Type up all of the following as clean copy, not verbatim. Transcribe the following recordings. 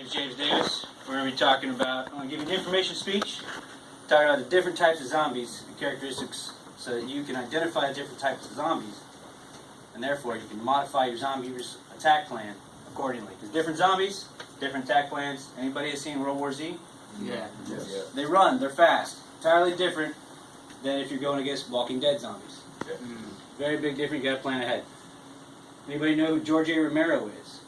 name's James Davis. We're going to be talking about, I'm going to give you an information speech, talking about the different types of zombies and characteristics so that you can identify the different types of zombies, and therefore you can modify your zombie attack plan accordingly. Because different zombies, different attack plans. Anybody has seen World War Z? Yeah. Yes. Yeah. They run, they're fast. Entirely different than if you're going against Walking Dead zombies. Yeah. Very big difference, you got to plan ahead. Anybody know who George A. Romero is?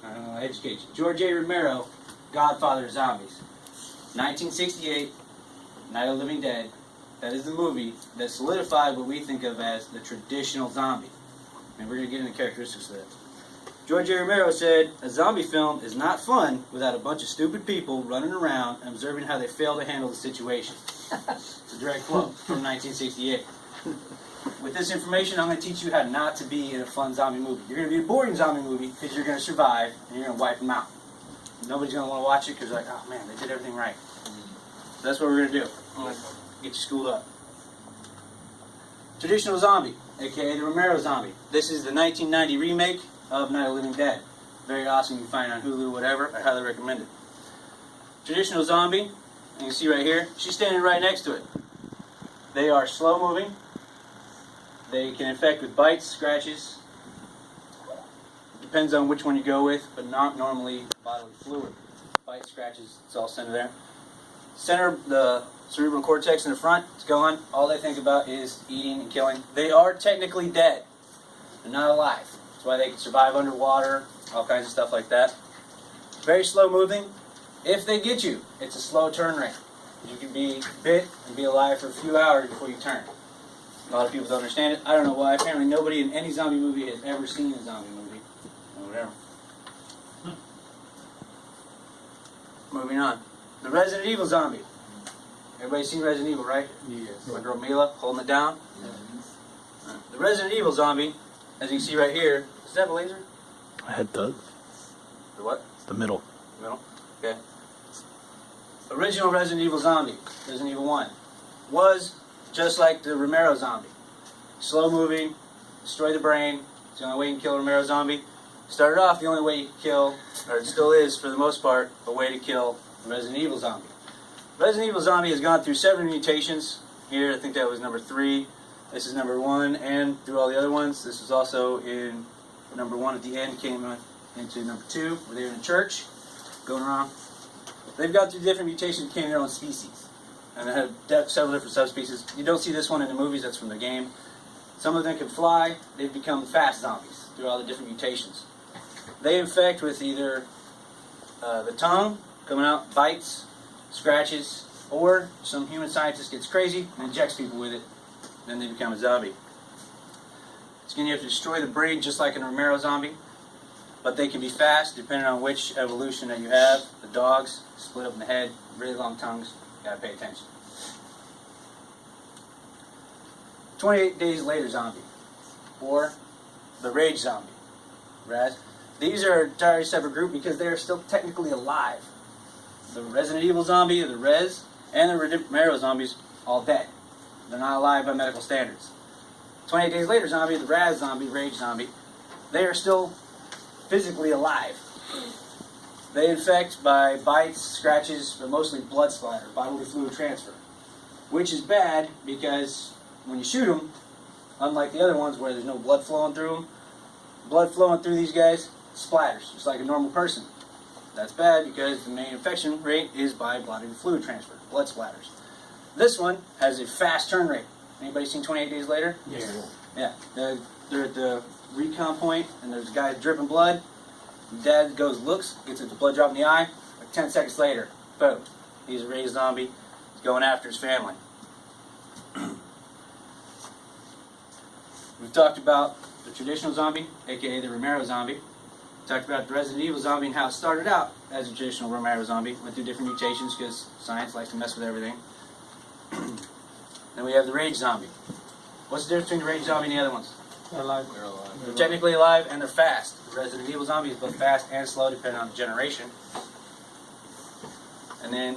I don't know, educate you. George A. Romero, Godfather of Zombies. 1968, Night of the Living Dead. That is the movie that solidified what we think of as the traditional zombie. And we're going to get into characteristics of that. George A. Romero said, a zombie film is not fun without a bunch of stupid people running around and observing how they fail to handle the situation. It's a direct quote from 1968. With this information, I'm going to teach you how not to be in a fun zombie movie. You're going to be a boring zombie movie because you're going to survive and you're going to wipe them out. Nobody's going to want to watch it because they're like, oh man, they did everything right. So that's what we're going to do. I'm going to get you schooled up. Traditional zombie, aka the Romero zombie. This is the 1990 remake of Night of the Living Dead. Very awesome. You can find it on Hulu, whatever. I highly recommend it. Traditional zombie, you can see right here, she's standing right next to it. They are slow moving. They can infect with bites, scratches. Depends on which one you go with, but not normally bodily fluid. Bites, scratches, it's all centered there. Center, the cerebral cortex in the front, it's gone. All they think about is eating and killing. They are technically dead. They're not alive. That's why they can survive underwater, all kinds of stuff like that. Very slow moving. If they get you, it's a slow turn rate. You can be bit and be alive for a few hours before you turn. A lot of people don't understand it. I don't know why. Apparently nobody in any zombie movie has ever seen a zombie movie. Or whatever. Moving on. The Resident Evil zombie. Everybody seen Resident Evil, right? Yes. My girl Mila holding it down. The Resident Evil zombie, as you can see right here, is that a laser? It does. The what? The middle. Middle? Okay. Original Resident Evil zombie, Resident Evil 1, was just like the Romero zombie. Slow moving, destroy the brain. It's the only way you can kill a Romero zombie. Started off the only way you can kill, or it still is for the most part, a way to kill a Resident Evil zombie. Resident Evil zombie has gone through several mutations. Here, I think that was number 3. This is number 1, and through all the other ones. This was also in number 1 at the end, came into number 2, where they were in a church, going around. They've gone through different mutations, became their own species. And they had several different subspecies. You don't see this one in the movies, that's from the game. Some of them can fly. They've become fast zombies through all the different mutations. They infect with either the tongue, coming out, bites, scratches, or some human scientist gets crazy and injects people with it. Then they become a zombie. It's going to have to destroy the brain just like in a Romero zombie. But they can be fast depending on which evolution that you have. The dogs, split up in the head, really long tongues. Gotta pay attention. 28 Days Later zombie, or the Rage zombie. Raz. These are an entirely separate group because they are still technically alive. The Resident Evil zombie, or the Rez, and the Romero zombies, all dead. They're not alive by medical standards. 28 Days Later zombie, the Raz zombie, Rage zombie, they are still physically alive. They infect by bites, scratches, but mostly blood splatter, bodily fluid transfer. Which is bad because when you shoot them, unlike the other ones where there's no blood flowing through them, blood flowing through these guys splatters, just like a normal person. That's bad because the main infection rate is by bodily fluid transfer, blood splatters. This one has a fast turn rate. Anybody seen 28 Days Later? Yeah. Yeah. They're at the recon point, and there's a guy dripping blood. Dad goes, looks, gets a blood drop in the eye. Like 10 seconds later, boom. He's a raised zombie. He's going after his family. We've talked about the traditional zombie, aka the Romero zombie. We talked about the Resident Evil zombie and how it started out as a traditional Romero zombie. Went through different mutations because science likes to mess with everything. Then we have the Rage zombie. What's the difference between the Rage zombie and the other ones? They're alive. They're technically alive and they're fast. The Resident Evil zombie is both fast and slow depending on the generation. And then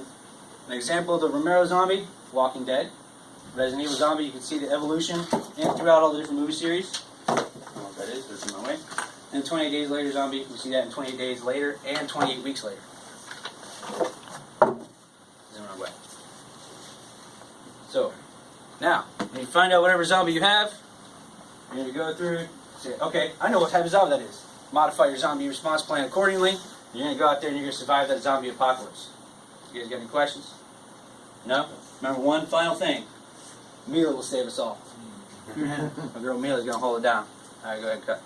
an example of the Romero zombie, Walking Dead. Resident Evil zombie, you can see the evolution throughout all the different movie series. I don't know what that is, but it's in my way. And 28 days later zombie, we see that in 28 days later and 28 weeks later. Is the wrong way. So, now, when you find out whatever zombie you have, you're going to go through, say, okay, I know what type of zombie that is. Modify your zombie response plan accordingly. You're going to go out there and you're going to survive that zombie apocalypse. You guys got any questions? No? Remember one final thing. Mila will save us all. My girl Mila's going to hold it down. All right, go ahead and cut.